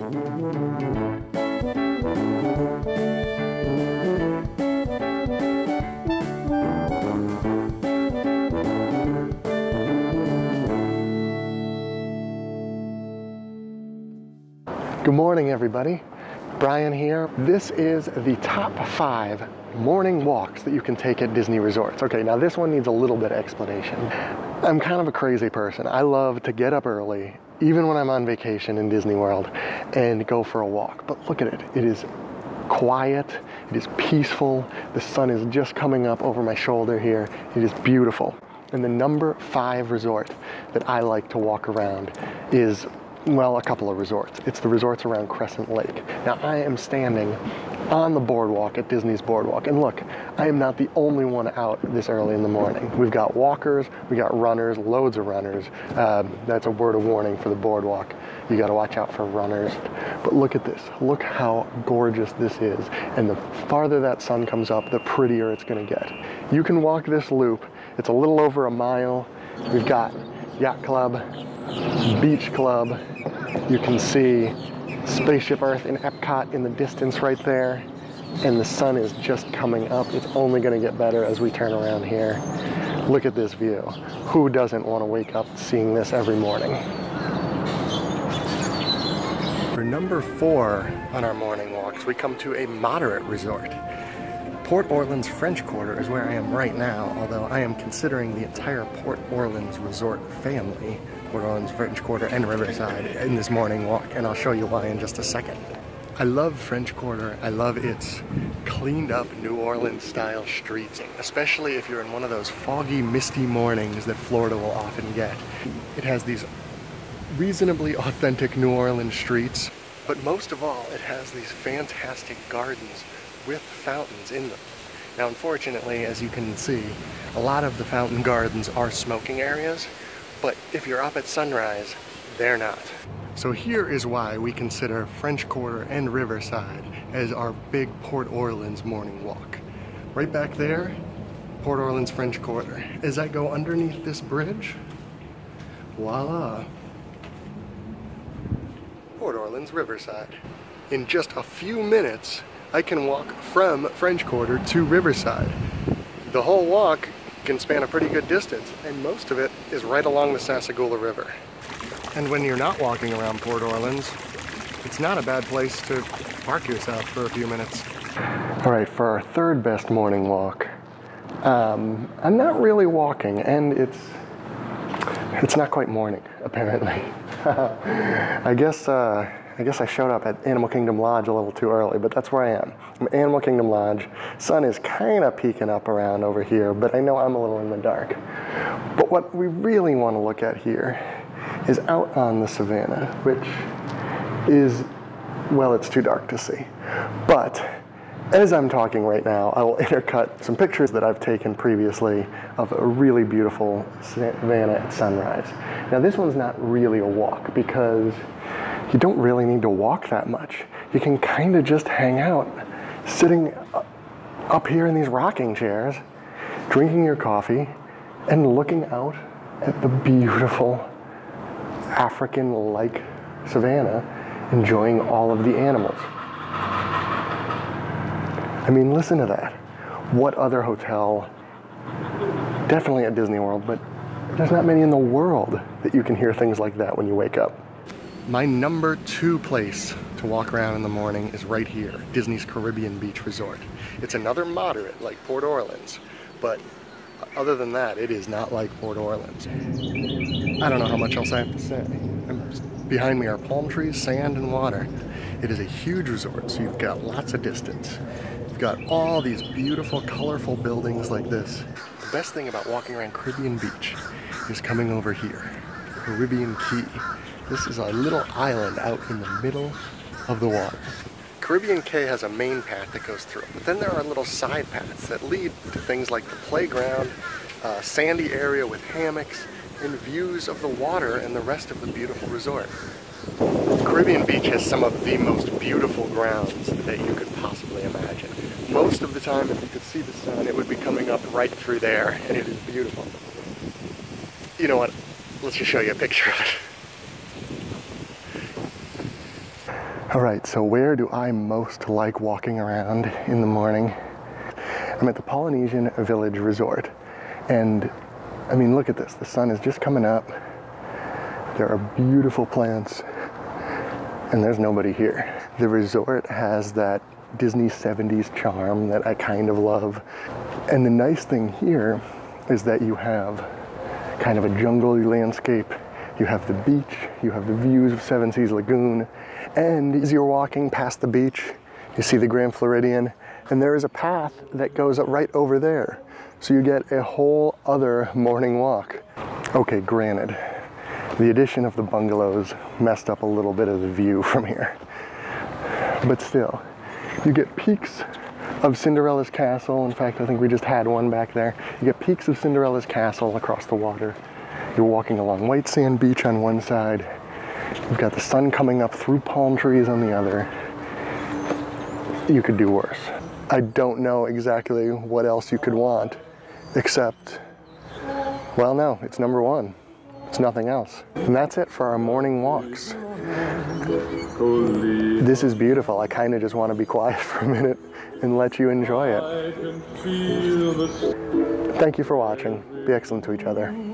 Good morning, everybody. Brian here. This is the top 5 morning walks that you can take at Disney resorts. Okay, now this one needs a little bit of explanation. I'm kind of a crazy person. I love to get up early, even when I'm on vacation in Disney World, and go for a walk. But look at it. It is quiet. It is peaceful. The sun is just coming up over my shoulder here. It is beautiful. And the number 5 resort that I like to walk around is, well, a couple of resorts. It's the resorts around Crescent Lake. Now, I am standing on the boardwalk at Disney's Boardwalk, and look, I am not the only one out this early in the morning. We've got walkers, we got runners, loads of runners. That's a word of warning for the boardwalk. You gotta watch out for runners. But look at this. Look how gorgeous this is. And the farther that sun comes up, the prettier it's gonna get. You can walk this loop. It's a little over a mile. We've got Yacht Club, Beach Club. You can see Spaceship Earth in Epcot in the distance right there. And the sun is just coming up. It's only gonna get better as we turn around here. Look at this view. Who doesn't want to wake up seeing this every morning? For number 4 on our morning walks, we come to a moderate resort. Port Orleans French Quarter is where I am right now, although I am considering the entire Port Orleans resort family, Port Orleans French Quarter and Riverside, in this morning walk, and I'll show you why in just a second. I love French Quarter. I love its cleaned up New Orleans style streets, especially if you're in one of those foggy, misty mornings that Florida will often get. It has these reasonably authentic New Orleans streets, but most of all, it has these fantastic gardens with fountains in them. Now, unfortunately, as you can see, a lot of the fountain gardens are smoking areas, but if you're up at sunrise, they're not. So here is why we consider French Quarter and Riverside as our big Port Orleans morning walk. Right back there, Port Orleans French Quarter. As I go underneath this bridge, voila, Port Orleans Riverside. In just a few minutes, I can walk from French Quarter to Riverside. The whole walk can span a pretty good distance, and most of it is right along the Sassagoula River. And when you're not walking around Port Orleans, it's not a bad place to park yourself for a few minutes. All right, for our 3rd best morning walk, I'm not really walking, and it's not quite morning, apparently. I guess I showed up at Animal Kingdom Lodge a little too early, but that's where I am. I'm at Animal Kingdom Lodge. Sun is kind of peeking up around over here, but I know I'm a little in the dark. But what we really want to look at here is out on the savannah, which is, well, it's too dark to see. But as I'm talking right now, I will intercut some pictures that I've taken previously of a really beautiful savannah at sunrise. Now, this one's not really a walk because you don't really need to walk that much. You can kind of just hang out, sitting up here in these rocking chairs, drinking your coffee, and looking out at the beautiful African-like savannah, enjoying all of the animals. I mean, listen to that. What other hotel, definitely at Disney World, but there's not many in the world that you can hear things like that when you wake up. My number 2 place to walk around in the morning is right here, Disney's Caribbean Beach Resort. It's another moderate like Port Orleans, but other than that, it is not like Port Orleans. I don't know how much else I have to say. Behind me are palm trees, sand, and water. It is a huge resort, so you've got lots of distance. You've got all these beautiful, colorful buildings like this. The best thing about walking around Caribbean Beach is coming over here, Caribbean Key. This is a little island out in the middle of the water. Caribbean Cay has a main path that goes through, but then there are little side paths that lead to things like the playground, a sandy area with hammocks, and views of the water and the rest of the beautiful resort. Caribbean Beach has some of the most beautiful grounds that you could possibly imagine. Most of the time, if you could see the sun, it would be coming up right through there, and it is beautiful. You know what? Let's just show you a picture of it. All right, so where do I most like walking around in the morning? I'm at the Polynesian Village Resort. And I mean, look at this. The sun is just coming up. There are beautiful plants. And there's nobody here. The resort has that Disney 70s charm that I kind of love. And the nice thing here is that you have kind of a jungly landscape. You have the beach, you have the views of Seven Seas Lagoon, and as you're walking past the beach, you see the Grand Floridian, and there is a path that goes up right over there. So you get a whole other morning walk. Okay, granted, the addition of the bungalows messed up a little bit of the view from here. But still, you get peaks of Cinderella's castle. In fact, I think we just had one back there. You get peaks of Cinderella's castle across the water. You're walking along white sand beach on one side. You've got the sun coming up through palm trees on the other. You could do worse. I don't know exactly what else you could want, except, well, no, it's number one. It's nothing else. And that's it for our morning walks. This is beautiful. I kind of just want to be quiet for a minute and let you enjoy it. Thank you for watching. Be excellent to each other.